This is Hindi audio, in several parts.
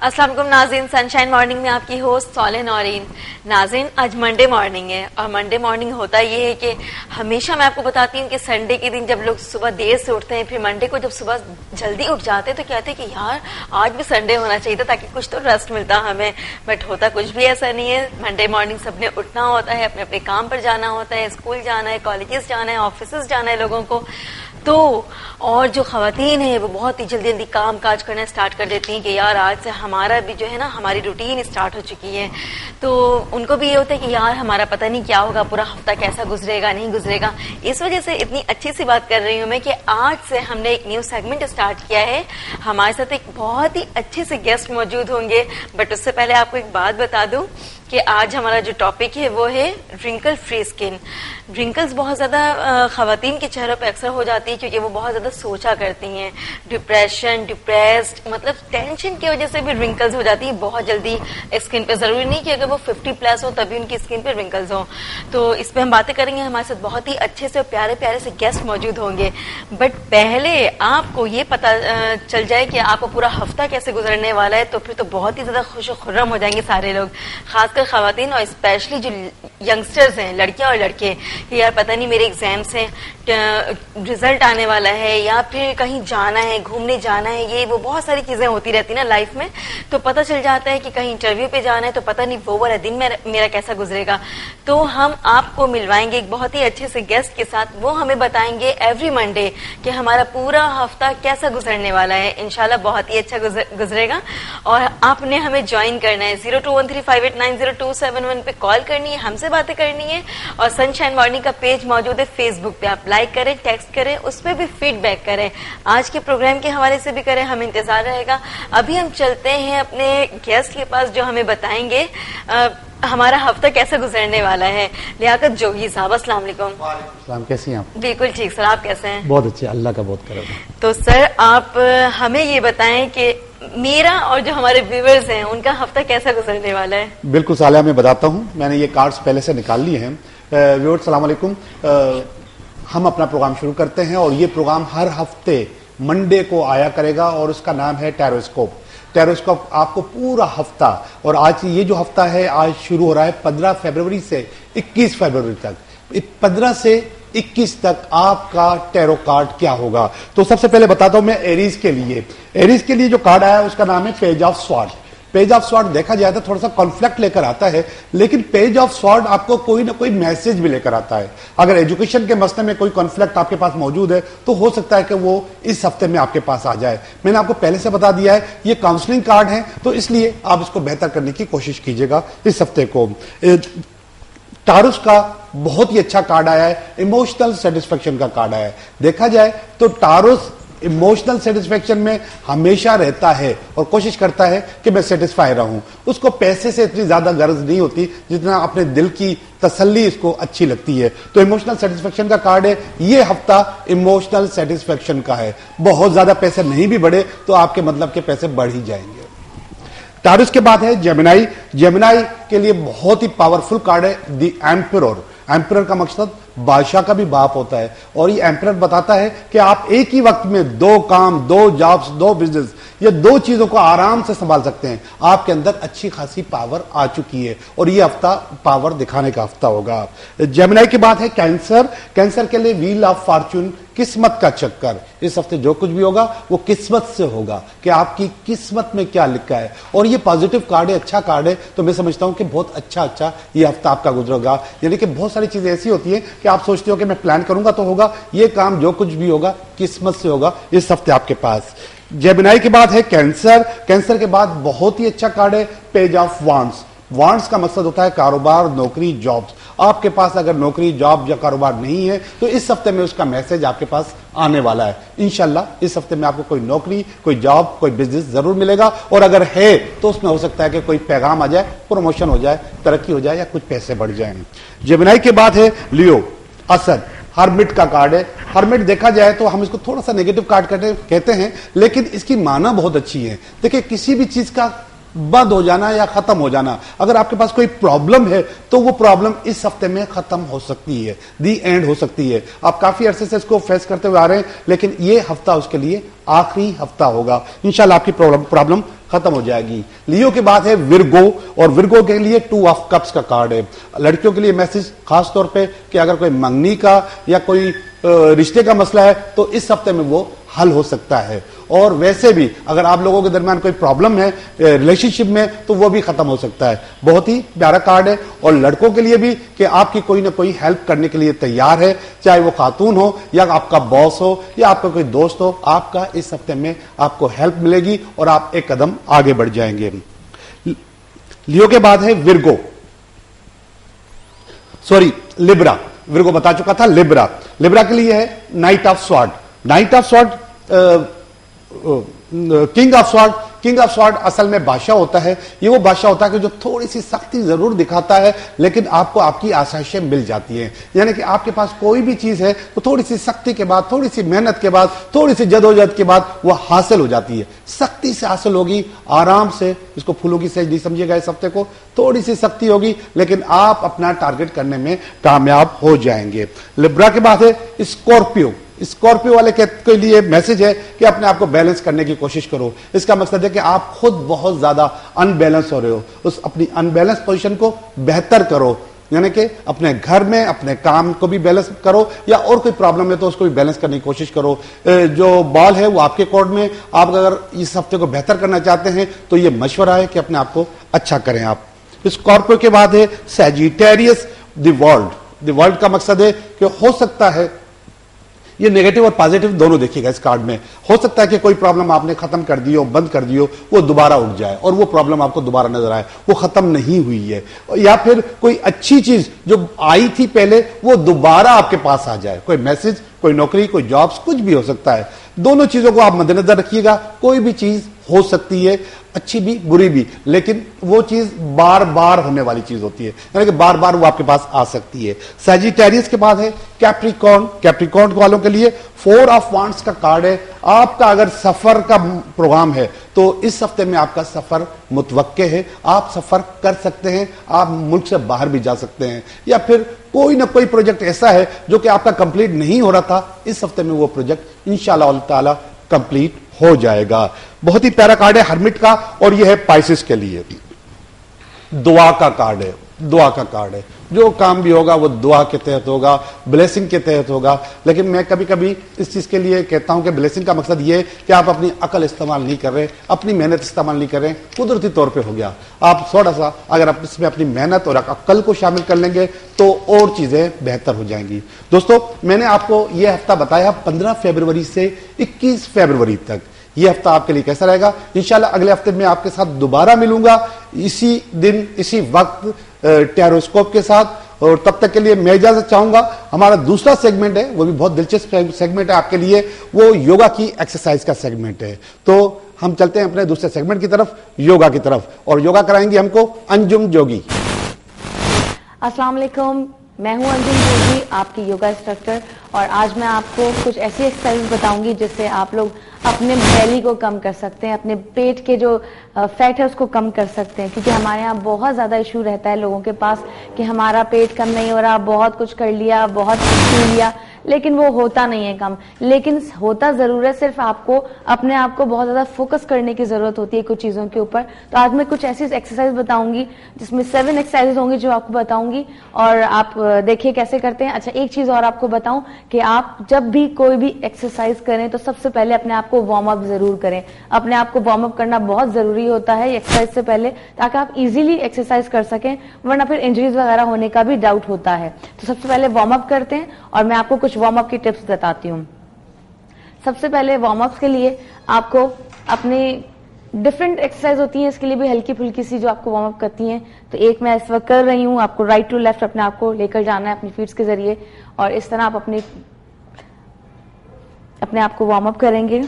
अस्सलाम वालेकुम नाज़रीन, सनशाइन मॉर्निंग में आपकी होस्ट सौले नौरीन। नाज़रीन, आज मंडे मॉर्निंग है और मंडे मॉर्निंग होता ये है कि हमेशा मैं आपको बताती हूँ कि संडे के दिन जब लोग सुबह देर से उठते हैं, फिर मंडे को जब सुबह जल्दी उठ जाते हैं तो कहते हैं कि यार आज भी संडे होना चाहिए था ताकि कुछ तो रेस्ट मिलता हमें। बट होता कुछ भी ऐसा नहीं है। मंडे मॉर्निंग सबने उठना होता है, अपने अपने काम पर जाना होता है, स्कूल जाना है, कॉलेजेस जाना है, ऑफिस जाना है लोगों को। तो और जो खवातीन है वो बहुत ही जल्दी जल्दी काम काज करना स्टार्ट कर देती हैं कि यार आज से हमारा भी जो है ना हमारी रूटीन स्टार्ट हो चुकी है। तो उनको भी ये होता है कि यार हमारा पता नहीं क्या होगा, पूरा हफ्ता कैसा गुजरेगा नहीं गुजरेगा। इस वजह से इतनी अच्छी सी बात कर रही हूँ मैं कि आज से हमने एक न्यू सेगमेंट स्टार्ट किया है। हमारे साथ एक बहुत ही अच्छे से गेस्ट मौजूद होंगे। बट उससे पहले आपको एक बात बता दूं कि आज हमारा जो टॉपिक है वो है रिंकल फ्री स्किन। रिंकल्स बहुत ज्यादा खवातीन के चेहरों पे अक्सर हो जाती है क्योंकि वो बहुत ज्यादा सोचा करती हैं। डिप्रेशन, डिप्रेस्ड, मतलब टेंशन की वजह से भी रिंकल्स हो जाती है बहुत जल्दी स्किन पे। जरूरी नहीं कि अगर वो 50+ हो तभी उनकी स्किन पे रिंकल्स हो। तो इस पे हम बातें करेंगे। हमारे साथ बहुत ही अच्छे से प्यारे प्यारे से गेस्ट मौजूद होंगे। बट पहले आपको ये पता चल जाए कि आपको पूरा हफ्ता कैसे गुजरने वाला है, तो फिर तो बहुत ही ज्यादा खुश खुर्रम हो जाएंगे सारे लोग, खासकर खवातीन और स्पेशली जो यंगस्टर्स हैं, लड़कियां और लड़के, कि यार पता नहीं मेरे एग्जाम्स हैं, रिजल्ट आने वाला है या फिर कहीं जाना है, घूमने जाना है, ये वो बहुत सारी चीजें होती रहती ना लाइफ में। तो पता चल जाता है कि कहीं इंटरव्यू पे जाना है तो पता नहीं वो वाला दिन मेरा कैसा गुजरेगा। तो हम आपको मिलवाएंगे एक बहुत ही अच्छे से गेस्ट के साथ। वो हमें बताएंगे एवरी मंडे कि हमारा पूरा हफ्ता कैसा गुजरने वाला है। इंशाल्लाह बहुत ही अच्छा गुजरेगा। और आपने हमें ज्वाइन करना है, 0213589027 पे कॉल करनी है, हमसे बातें करनी है। और सनशाइन मॉर्निंग का पेज मौजूद है फेसबुक पे, आप लाइक करें, टेक्स्ट करें, उस पर भी फीडबैक करें, आज के प्रोग्राम के हवाले से भी करें, हमें इंतजार रहेगा। अभी हम चलते हैं अपने गेस्ट के पास जो हमें बताएंगे हमारा हफ्ता कैसा गुजरने वाला है। लियाकत जोगी साहब, अस्सलाम वालेकुम। कैसी हैं आप? बिल्कुल ठीक सर, आप कैसे हैं? बहुत अच्छे, अल्लाह का बहुत करम। तो सर आप हमें ये बताएं कि मेरा और जो हमारे व्यूअर्स हैं उनका हफ्ता कैसा गुजरने वाला है। बिल्कुल सालिया, मैं बताता हूँ। मैंने ये कार्ड्स पहले से निकाल लिए हैं। व्यूअर्स सलाम अलैकुम। हम अपना प्रोग्राम शुरू करते हैं और ये प्रोग्राम हर हफ्ते मंडे को आया करेगा और उसका नाम है टैरोस्कोप। टैरोस्कोप आपको पूरा हफ्ता, और आज ये जो हफ्ता है आज शुरू हो रहा है 15 फरवरी से 21 फरवरी तक। 15 से 21 तक आपका टैरो कार्ड क्या होगा। तो सबसे पहले बताता हूं मैं एरीज के लिए। एरीज के लिए जो कार्ड आया है उसका नाम है page of sword. Page of sword देखा जाए तो थोड़ा सा कॉन्फ्लिक्ट लेकर आता है, लेकिन पेज ऑफ स्वॉर्ड आपको कोई ना कोई मैसेज भी लेकर आता है। अगर एजुकेशन के मसले में कोई कॉन्फ्लिक्ट आपके पास मौजूद है तो हो सकता है कि वो इस हफ्ते में आपके पास आ जाए। मैंने आपको पहले से बता दिया है ये काउंसलिंग कार्ड है, तो इसलिए आप इसको बेहतर करने की कोशिश कीजिएगा इस हफ्ते को। टारुस का बहुत ही अच्छा कार्ड आया है, इमोशनल सेटिस्फेक्शन का कार्ड आया है। देखा जाए तो टारुस इमोशनल सेटिस्फेक्शन में हमेशा रहता है और कोशिश करता है कि मैं सेटिस्फाई रहूं। उसको पैसे से इतनी ज्यादा गर्ज नहीं होती जितना अपने दिल की तसल्ली इसको अच्छी लगती है। तो इमोशनल सेटिस्फेक्शन का कार्ड है। ये हफ्ता इमोशनल सेटिस्फेक्शन का है। बहुत ज्यादा पैसे नहीं भी बढ़े तो आपके मतलब के पैसे बढ़ ही जाएंगे। टारुस के बाद है जेमिनाई। जेमिनाई के लिए बहुत ही पावरफुल कार्ड है द एम्परर। एम्परर का मकसद बादशाह का भी बाप होता है और ये एम्परर बताता है कि आप एक ही वक्त में 2 काम, 2 जॉब्स, 2 बिजनेस, ये 2 चीजों को आराम से संभाल सकते हैं। आपके अंदर अच्छी खासी पावर आ चुकी है और ये हफ्ता पावर दिखाने का हफ्ता होगा। जेमिनाई के बाद है कैंसर। कैंसर के लिए व्हील ऑफ फॉर्चून, किस्मत का चक्कर। इस हफ्ते जो कुछ भी होगा वो किस्मत से होगा कि आपकी किस्मत में क्या लिखा है। और ये पॉजिटिव कार्ड है, अच्छा कार्ड है। तो मैं समझता हूं कि बहुत अच्छा ये हफ्ता आपका गुजरेगा। यानी कि बहुत सारी चीजें ऐसी होती है कि आप सोचते हो कि मैं प्लान करूंगा तो होगा, ये काम जो कुछ भी होगा किस्मत से होगा इस हफ्ते आपके पास। जेमिनाई के बाद है कैंसर। कैंसर के बाद बहुत ही अच्छा कार्ड है पेज ऑफ वांड्स। वांड्स का मकसद होता है कारोबार, नौकरी, जॉब्स। आपके पास अगर नौकरी, जॉब या कारोबार नहीं है तो इस हफ्ते में उसका मैसेज आपके पास आने वाला है। इंशाल्लाह इस हफ्ते में आपको कोई नौकरी, कोई जॉब, कोई बिजनेस जरूर मिलेगा। और अगर है तो उसमें हो सकता है कि कोई पैगाम आ जाए, प्रमोशन हो जाए, तरक्की हो जाए या कुछ पैसे बढ़ जाए। जेमिनाई के बाद है लियो, असद। हर्मिट का कार्ड है। हर्मिट देखा जाए तो हम इसको थोड़ा सा नेगेटिव कार्ड कहते हैं, लेकिन इसकी माना बहुत अच्छी है। देखिए किसी भी चीज का बंद हो जाना या खत्म हो जाना, अगर आपके पास कोई प्रॉब्लम है तो वो प्रॉब्लम इस हफ्ते में खत्म हो सकती है, दी एंड हो सकती है। आप काफी अरसे से इसको फेस करते हुए आ रहे हैं, लेकिन ये हफ्ता उसके लिए आखिरी हफ्ता होगा। इंशाल्लाह आपकी प्रॉब्लम खत्म हो जाएगी। लियो के बाद है विर्गो, और विर्गो के लिए 2 ऑफ कप्स का कार्ड है। लड़कियों के लिए मैसेज खास तौर पे कि अगर कोई मंगनी का या कोई रिश्ते का मसला है तो इस हफ्ते में वो हल हो सकता है। और वैसे भी अगर आप लोगों के दरमियान कोई प्रॉब्लम है रिलेशनशिप में तो वो भी खत्म हो सकता है। बहुत ही प्यारा कार्ड है। और लड़कों के लिए भी कि आपकी कोई ना कोई हेल्प करने के लिए तैयार है, चाहे वो खातून हो या आपका बॉस हो या आपका कोई दोस्त हो, आपका इस हफ्ते में आपको हेल्प मिलेगी और आप एक कदम आगे बढ़ जाएंगे। लियो के बाद है विर्गो, सॉरी लिब्रा, विर्गो बता चुका था। लिब्रा, लिब्रा के लिए है night of sword. Night of sword king of sword, king of sword असल में बादशाह होता है। ये वो बादशाह होता है कि जो थोड़ी सी सख्ती जरूर दिखाता है लेकिन आपको आपकी आसाइशें मिल जाती हैं। यानी कि आपके पास कोई भी चीज है तो थोड़ी सी सख्ती के बाद, थोड़ी सी मेहनत के बाद, थोड़ी सी जदोजहद के बाद वो हासिल हो जाती है। सख्ती से हासिल होगी, आराम से, इसको फूलों की सेज नहीं समझिएगा इस हफ्ते को, थोड़ी सी सख्ती होगी लेकिन आप अपना टारगेट करने में कामयाब हो जाएंगे। लिब्रा के बाद है स्कॉर्पियो। स्कॉर्पियो वाले के लिए मैसेज है कि अपने आप को बैलेंस करने की कोशिश करो। इसका मकसद है कि आप खुद बहुत ज्यादा अनबैलेंस हो रहे हो, उस अपनी अनबैलेंस पोजीशन को बेहतर करो। यानी कि अपने घर में अपने काम को भी बैलेंस करो या और कोई प्रॉब्लम है तो उसको भी बैलेंस करने की कोशिश करो। जो बॉल है वो आपके कोर्ट में, आप अगर इस हफ्ते को बेहतर करना चाहते हैं तो ये मशवरा है कि अपने आप को अच्छा करें आप। स्कॉर्पियो के बाद है Sagittarius, the world. The world का मकसद है कि हो सकता है, ये नेगेटिव और पॉजिटिव दोनों देखिएगा इस कार्ड में, हो सकता है कि कोई प्रॉब्लम आपने खत्म कर दी हो, बंद कर दी हो, वो दोबारा उठ जाए और वो प्रॉब्लम आपको दोबारा नजर आए वो खत्म नहीं हुई है, या फिर कोई अच्छी चीज जो आई थी पहले वो दोबारा आपके पास आ जाए। कोई मैसेज, कोई नौकरी, कोई जॉब्स, कुछ भी हो सकता है। दोनों चीजों को आप मद्देनजर रखिएगा। कोई भी चीज हो सकती है, अच्छी भी बुरी भी, लेकिन वो चीज बार बार होने वाली चीज होती है, यानी कि बार बार वो आपके पास आ सकती है। सैजिटेरियस के बाद है कैप्रिकॉर्न। कैप्रिकॉर्न वालों के लिए 4 ऑफ वांड्स का कार्ड है। आपका अगर सफर का प्रोग्राम है तो इस हफ्ते में आपका सफर मुतवक्के है, आप सफर कर सकते हैं, आप मुल्क से बाहर भी जा सकते हैं, या फिर कोई ना कोई प्रोजेक्ट ऐसा है जो कि आपका कंप्लीट नहीं हो रहा था, इस हफ्ते में वो प्रोजेक्ट इंशाअल्लाह ताला कंप्लीट हो जाएगा। बहुत ही प्यारा कार्ड है हर्मिट का, और यह है पाइसेस के लिए दुआ का कार्ड है। दुआ का कार्ड है, जो काम भी होगा वो दुआ के तहत होगा, ब्लेसिंग के तहत होगा। लेकिन मैं कभी कभी इस चीज के लिए कहता हूं कि ब्लेसिंग का मकसद ये है कि आप अपनी अकल इस्तेमाल नहीं कर रहे, अपनी मेहनत इस्तेमाल नहीं कर रहे, कुदरती तौर पे हो गया। आप थोड़ा सा अगर आप इसमें अपनी मेहनत और अकल को शामिल कर लेंगे तो और चीजें बेहतर हो जाएंगी। दोस्तों, मैंने आपको यह हफ्ता बताया 15 फरवरी से 21 फरवरी तक। ये हफ्ता आपके लिए कैसा रहेगा? इंशाल्लाह अगले हफ्ते में आपके साथ दोबारा मिलूंगा, इसी दिन इसी वक्त टेरोस्कोप के साथ। और तब तक के लिए मैं इजाजत चाहूंगा। हमारा दूसरा सेगमेंट है, वो भी बहुत दिलचस्प सेगमेंट है आपके लिए, वो योगा की एक्सरसाइज का सेगमेंट है। तो हम चलते हैं अपने दूसरे सेगमेंट की तरफ, योगा की तरफ, और योगा कराएंगे हमको अंजुम जोगी। अस्सलाम वालेकुम, मैं हूं अंजुम जोगी, आपकी योगा इंस्ट्रक्टर, और आज मैं आपको कुछ ऐसी एक्सरसाइज बताऊंगी जिससे आप लोग अपने बेली को कम कर सकते हैं, अपने पेट के जो फैट है उसको कम कर सकते हैं। क्योंकि हमारे यहाँ बहुत ज्यादा इशू रहता है लोगों के पास कि हमारा पेट कम नहीं हो रहा, बहुत कुछ कर लिया, बहुत कुछ पी लिया, लेकिन वो होता नहीं है कम। लेकिन होता जरूर है, सिर्फ आपको अपने आप को बहुत ज्यादा फोकस करने की जरूरत होती है कुछ चीजों के ऊपर। तो आज मैं कुछ ऐसी एक्सरसाइज बताऊंगी जिसमें 7 एक्सरसाइजेज होंगी जो आपको बताऊंगी, और आप देखिए कैसे करते हैं। अच्छा, एक चीज और आपको बताऊं कि आप जब भी कोई भी एक्सरसाइज करें तो सबसे पहले अपने आप को वार्म अप जरूर करें। अपने आप को वार्म अप करना बहुत जरूरी होता है एक्सरसाइज से पहले, ताकि आप इजीली एक्सरसाइज कर सकें, वरना फिर इंजरीज वगैरह होने का भी डाउट होता है। तो सबसे पहले वार्म अप करते हैं और मैं आपको कुछ वार्म अप की टिप्स बताती हूँ। सबसे पहले वार्म अप के लिए आपको अपने डिफरेंट एक्सरसाइज होती हैं, इसके लिए भी हल्की फुल्की सी जो आपको वार्म अप करती हैं। तो एक मैं इस वक्त कर रही हूँ, आपको राइट टू लेफ्ट अपने आप को लेकर जाना है अपनी फीट्स के जरिए, और इस तरह आप अपने आप को वार्म अप करेंगे।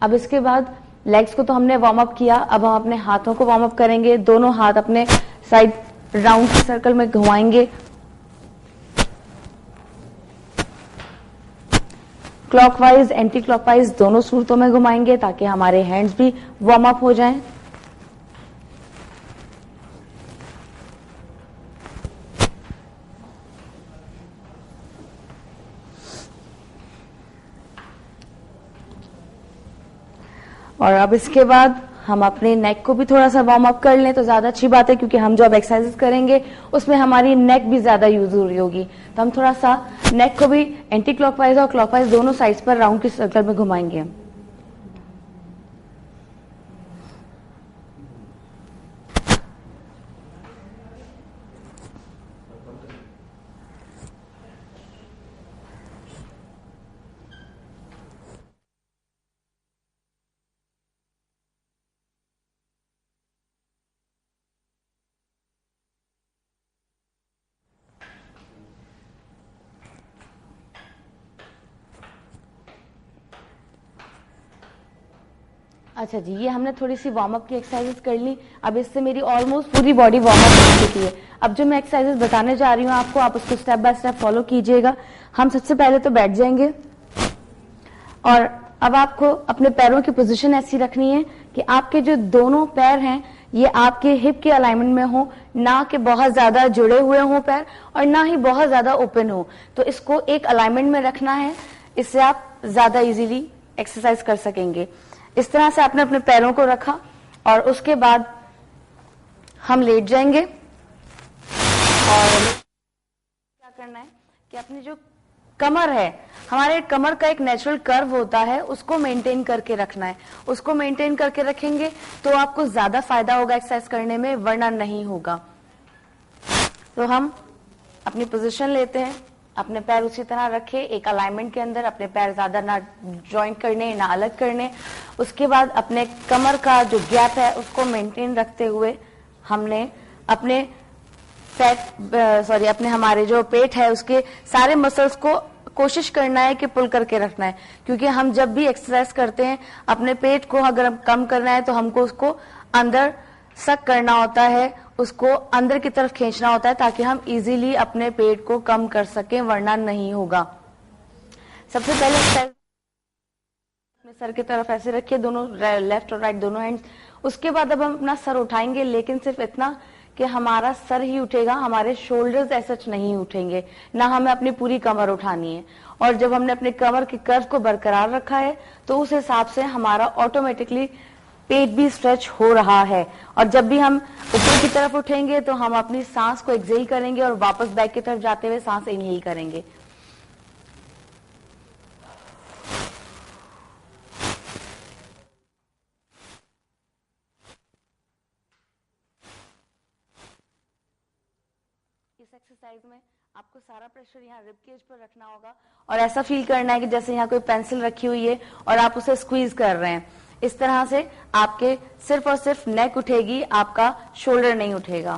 अब इसके बाद लेग्स को तो हमने वार्म अप किया, अब हम अपने हाथों को वार्म अप करेंगे। दोनों हाथ अपने साइड राउंड सर्कल में घुमाएंगे, क्लॉकवाइज एंटी क्लॉकवाइज दोनों सूरतों में घुमाएंगे ताकि हमारे हैंड्स भी वार्म अप हो जाएं। और अब इसके बाद हम अपने नेक को भी थोड़ा सा वार्म अप कर लें तो ज्यादा अच्छी बात है, क्योंकि हम जो अब एक्सरसाइजेस करेंगे उसमें हमारी नेक भी ज्यादा यूज हो रही होगी। तो हम थोड़ा सा नेक को भी एंटी क्लॉकवाइज और क्लॉकवाइज दोनों साइड्स पर राउंड की सर्कल में घुमाएंगे। अच्छा जी, ये हमने थोड़ी सी वार्म अप की एक्सरसाइजेस कर ली। अब इससे मेरी ऑलमोस्ट पूरी बॉडी वार्म अप हो चुकी है। अब जो मैं एक्सरसाइजेस बताने जा रही हूँ आपको, आप उसको स्टेप बाय स्टेप फॉलो कीजिएगा। हम सबसे पहले तो बैठ जाएंगे और अब आपको अपने पैरों की पोजीशन ऐसी रखनी है कि आपके जो दोनों पैर हैं ये आपके हिप के अलाइनमेंट में हो, ना कि बहुत ज्यादा जुड़े हुए हों पैर और ना ही बहुत ज्यादा ओपन हो। तो इसको एक अलाइनमेंट में रखना है, इससे आप ज्यादा इजीली एक्सरसाइज कर सकेंगे। इस तरह से आपने अपने पैरों को रखा और उसके बाद हम लेट जाएंगे और क्या करना है कि अपनी जो कमर है, हमारे कमर का एक नेचुरल कर्व होता है, उसको मेंटेन करके रखना है। उसको मेंटेन करके रखेंगे तो आपको ज्यादा फायदा होगा एक्सरसाइज करने में, वरना नहीं होगा। तो हम अपनी पोजीशन लेते हैं, अपने पैर उसी तरह रखे एक अलाइनमेंट के अंदर, अपने पैर ज्यादा ना जॉइंट करने ना अलग करने। उसके बाद अपने कमर का जो गैप है उसको मेंटेन रखते हुए हमने अपने अपने हमारे जो पेट है उसके सारे मसल्स को कोशिश करना है कि पुल करके रखना है, क्योंकि हम जब भी एक्सरसाइज करते हैं अपने पेट को अगर कम करना है तो हमको उसको अंदर सक करना होता है, उसको अंदर की तरफ खींचना होता है ताकि हम इजीली अपने पेट को कम कर सकें, वरना नहीं होगा। सबसे पहले एक्सरसाइज अपने सर की तरफ ऐसे रखिए, दोनों लेफ्ट और राइट दोनों हैंड्स। उसके बाद अब हम अपना सर उठाएंगे, लेकिन सिर्फ इतना कि हमारा सर ही उठेगा, हमारे शोल्डर्स ऐसे नहीं उठेंगे, ना हमें अपनी पूरी कमर उठानी है। और जब हमने अपने कमर के कर्व को बरकरार रखा है तो उस हिसाब से हमारा ऑटोमेटिकली पेट भी स्ट्रेच हो रहा है। और जब भी हम ऊपर की तरफ उठेंगे तो हम अपनी सांस को एक्सहेल करेंगे और वापस बैक की तरफ जाते हुए सांस इनहेल करेंगे। इस एक्सरसाइज में आपको सारा प्रेशर यहाँ रिब केज पर रखना होगा और ऐसा फील करना है कि जैसे यहाँ कोई पेंसिल रखी हुई है और आप उसे स्क्वीज कर रहे हैं। इस तरह से आपके सिर्फ और सिर्फ नेक उठेगी, आपका शोल्डर नहीं उठेगा।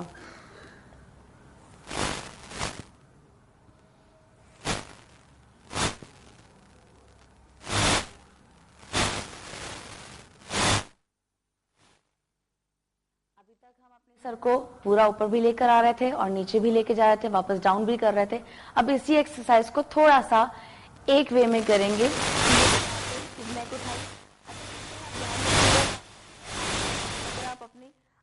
अभी तक हम अपने सर को पूरा ऊपर भी लेकर आ रहे थे और नीचे भी लेके जा रहे थे, वापस डाउन भी कर रहे थे। अब इसी एक्सरसाइज को थोड़ा सा एक वे में करेंगे।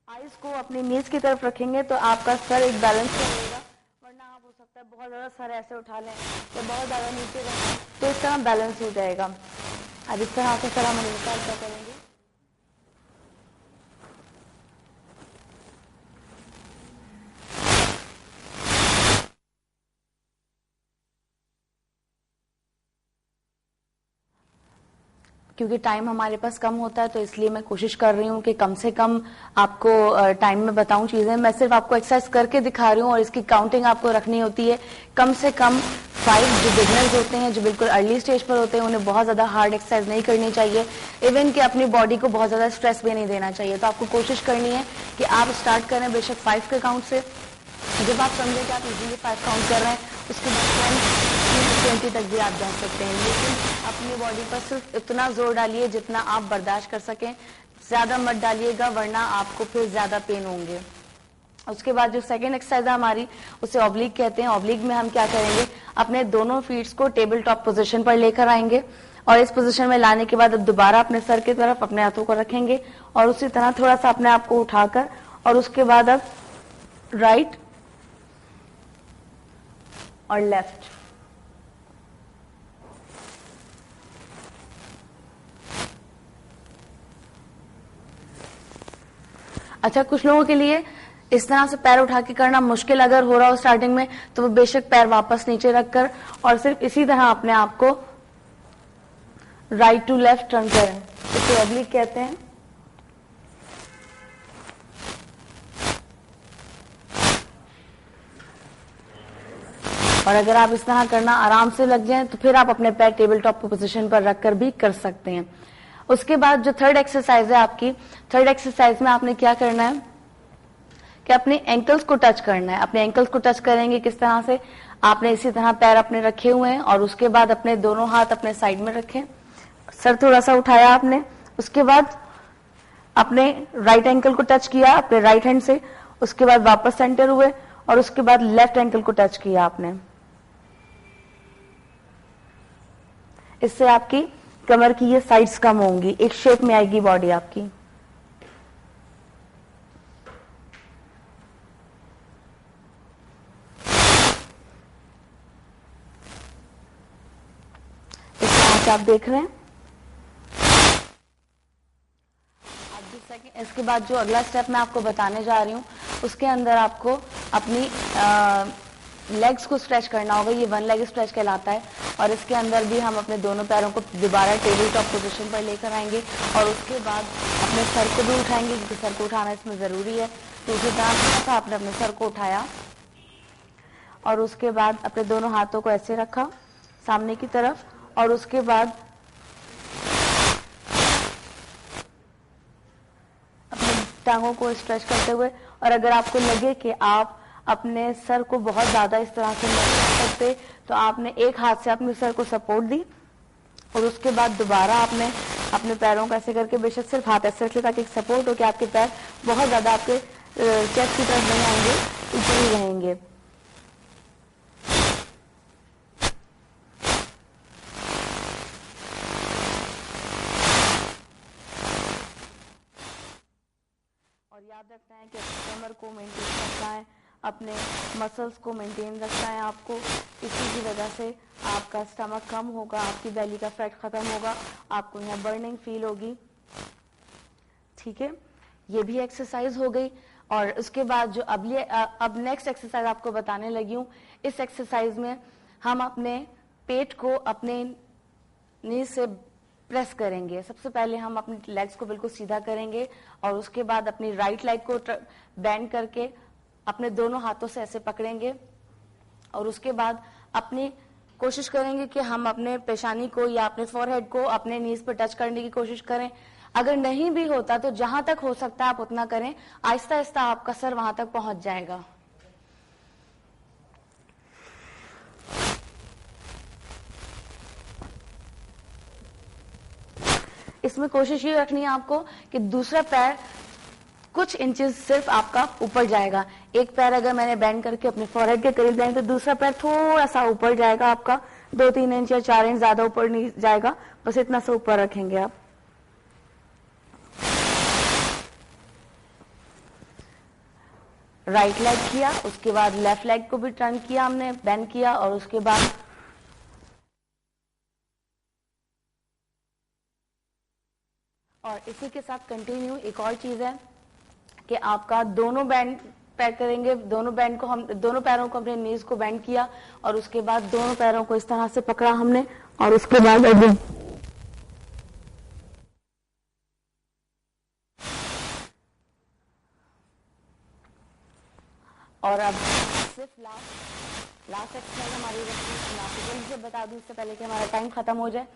आइज को अपनी नीज की तरफ रखेंगे तो आपका सर एक बैलेंस रहेगा, वरना आप हो सकता है बहुत ज्यादा सर ऐसे उठा लें या बहुत ज्यादा नीचे रखें तो इस तरह बैलेंस हो जाएगा। अब इस तरह से सर हम क्या करेंगे, क्योंकि टाइम हमारे पास कम होता है तो इसलिए मैं कोशिश कर रही हूँ कि कम से कम आपको टाइम में बताऊं चीजें। मैं सिर्फ आपको एक्सरसाइज करके दिखा रही हूँ और इसकी काउंटिंग आपको रखनी होती है कम से कम 5। जो बिगनर्स होते हैं, जो बिल्कुल अर्ली स्टेज पर होते हैं, उन्हें बहुत ज्यादा हार्ड एक्सरसाइज नहीं करनी चाहिए, इवन कि अपनी बॉडी को बहुत ज्यादा स्ट्रेस भी नहीं देना चाहिए। तो आपको कोशिश करनी है कि आप स्टार्ट करें बेशक 5 के काउंट से। जब आप समझे कि आप इजीली 5 काउंट कर रहे हैं उसके बाद 20 तक भी आप जा सकते हैं, लेकिन अपनी बॉडी पर सिर्फ इतना जोर डालिए जितना आप बर्दाश्त कर सकें, ज्यादा मत डालिएगा वरना आपको फिर ज्यादा पेन होंगे। उसके बाद जो सेकेंड एक्सरसाइज है हमारी उसे ऑब्लिक कहते हैं। ऑब्लिक में हम क्या करेंगे, अपने दोनों फीट्स को टेबल टॉप पोजीशन पर लेकर आएंगे और इस पोजीशन में लाने के बाद अब दोबारा अपने सर की तरफ अपने हाथों को रखेंगे और उसी तरह थोड़ा सा अपने आप को उठाकर और उसके बाद अब राइट और लेफ्ट, अच्छा, कुछ लोगों के लिए इस तरह से पैर उठा के करना मुश्किल अगर हो रहा हो स्टार्टिंग में, तो वो बेशक पैर वापस नीचे रखकर और सिर्फ इसी तरह अपने आप को राइट टू लेफ्ट टर्न करें, इसे ऑब्लिक कहते हैं। और अगर आप इस तरह करना आराम से लग जाए तो फिर आप अपने पैर टेबल टॉप की पोजीशन पर रखकर भी कर सकते हैं। उसके बाद जो थर्ड एक्सरसाइज है आपकी, थर्ड एक्सरसाइज में आपने क्या करना है कि अपने एंकल्स को टच करना है। अपने एंकल्स को टच करेंगे किस तरह से, आपने इसी तरह पैर अपने रखे हुए हैं और उसके बाद अपने दोनों हाथ अपने साइड में रखें, सर थोड़ा सा उठाया आपने, उसके बाद अपने राइट एंकल को टच किया अपने राइट हैंड से, उसके बाद वापस सेंटर हुए और उसके बाद लेफ्ट एंकल को टच किया आपने। इससे आपकी कमर की ये साइड्स कम होंगी, एक शेप में आएगी बॉडी आपकी। इस तरह से आप देख रहे हैं। इसके बाद जो अगला स्टेप मैं आपको बताने जा रही हूँ, उसके अंदर आपको अपनी लेग्स को स्ट्रेच करना होगा। ये वन लेग स्ट्रेच कहलाता है और इसके अंदर भी हम अपने दोनों पैरों को दोबारा टेबल टॉप पोजीशन पर लेकर आएंगे और उसके बाद अपने सर को भी उठाएंगे, क्योंकि सर को उठाना इसमें जरूरी है। तो उसी तरह से आपने अपने सर को उठाया और उसके बाद अपने दोनों हाथों को ऐसे रखा सामने की तरफ और उसके बाद अपने टांगों को स्ट्रेच करते हुए, और अगर आपको लगे कि आप अपने सर को बहुत ज्यादा इस तरह से नहीं कर सकते तो आपने एक हाथ से अपने सर को सपोर्ट दी और उसके बाद दोबारा आपने अपने पैरों को ऐसे करके, बेशक सिर्फ हाथ ऐसे रख ले ताकि सपोर्ट हो कि आपके पैर बहुत ज्यादा आपके चेस्ट की तरफ नहीं आएंगे, ऊपर ही रहेंगे। और याद रखना है कि कमर को मेंटेन रखना है, अपने मसल्स को मेंटेन रखना है आपको। इसी की वजह से आपका स्टमक कम होगा, आपकी बेली का फैट खत्म होगा, आपको यहाँ बर्निंग फील होगी। ठीक है, ये भी एक्सरसाइज हो गई। और उसके बाद जो अब नेक्स्ट एक्सरसाइज आपको बताने लगी हूँ, इस एक्सरसाइज में हम अपने पेट को अपने नी से प्रेस करेंगे। सबसे पहले हम अपने लेग्स को बिल्कुल सीधा करेंगे और उसके बाद अपनी राइट लेग को बेंड करके अपने दोनों हाथों से ऐसे पकड़ेंगे और उसके बाद अपनी कोशिश करेंगे कि हम अपने पेशानी को या अपने फोरहेड को अपने नीज पर टच करने की कोशिश करें। अगर नहीं भी होता तो जहां तक हो सकता है आप उतना करें, आहिस्ता आहिस्ता आपका सर वहां तक पहुंच जाएगा। इसमें कोशिश ये रखनी है आपको कि दूसरा पैर कुछ इंचेस सिर्फ आपका ऊपर जाएगा। एक पैर अगर मैंने बेंड करके अपने फोरहेड के करीब लाएंगे तो दूसरा पैर थोड़ा सा ऊपर जाएगा आपका, 2-3 इंच या 4 इंच ज्यादा ऊपर नहीं जाएगा, बस इतना सा ऊपर रखेंगे आप। राइट लेग किया, उसके बाद लेफ्ट लेग को भी टर्न किया हमने, बेंड किया और उसके बाद और इसी के साथ कंटिन्यू एक और चीज है कि आपका दोनों बैंड पैर करेंगे, दोनों बैंड को हम दोनों पैरों को अपने नीज को बेंड किया और उसके बाद दोनों पैरों को इस तरह से पकड़ा हमने और उसके बाद अभी और अब सिर्फ लास्ट एक्सरसाइज हमारी से बता दूं इससे पहले कि हमारा टाइम खत्म हो जाए।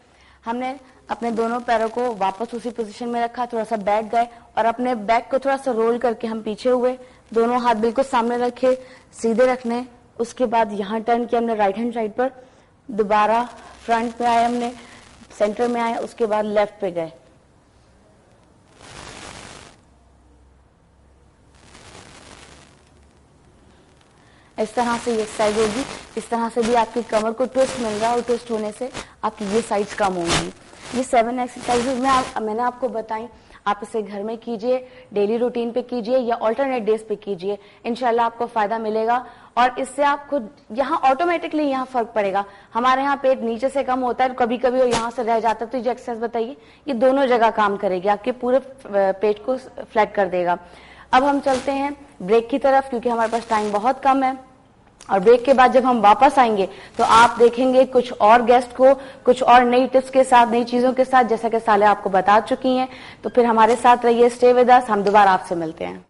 हमने अपने दोनों पैरों को वापस उसी पोजीशन में रखा, थोड़ा सा बैठ गए और अपने बैक को थोड़ा सा रोल करके हम पीछे हुए, दोनों हाथ बिल्कुल सामने रखे, सीधे रखने। उसके बाद यहाँ टर्न किया हमने राइट हैंड साइड पर, दोबारा फ्रंट में आए, हमने सेंटर में आए, उसके बाद लेफ्ट पे गए। इस तरह से ये एक्सरसाइज होगी। इस तरह से भी आपकी कमर को ट्विस्ट मिल रहा है और ट्विस्ट होने से आपकी ये साइड्स कम होंगी। ये 7 एक्सरसाइजेज मैंने आपको बताई, आप इसे घर में कीजिए, डेली रूटीन पे कीजिए या ऑल्टरनेट डेज पे कीजिए, इंशाल्लाह आपको फायदा मिलेगा और इससे आपको यहाँ ऑटोमेटिकली यहाँ फर्क पड़ेगा। हमारे यहाँ पेट नीचे से कम होता है कभी कभी और यहाँ से रह जाता है, तो ये एक्सरसाइज बताइए, ये दोनों जगह काम करेगी, आपके पूरे पेट को फ्लैट कर देगा। अब हम चलते हैं ब्रेक की तरफ, क्योंकि हमारे पास टाइम बहुत कम है। और ब्रेक के बाद जब हम वापस आएंगे तो आप देखेंगे कुछ और गेस्ट को कुछ और नई टिप्स के साथ, नई चीजों के साथ, जैसा कि साले आपको बता चुकी हैं। तो फिर हमारे साथ रहिए, स्टे विद अस, हम दोबारा आपसे मिलते हैं।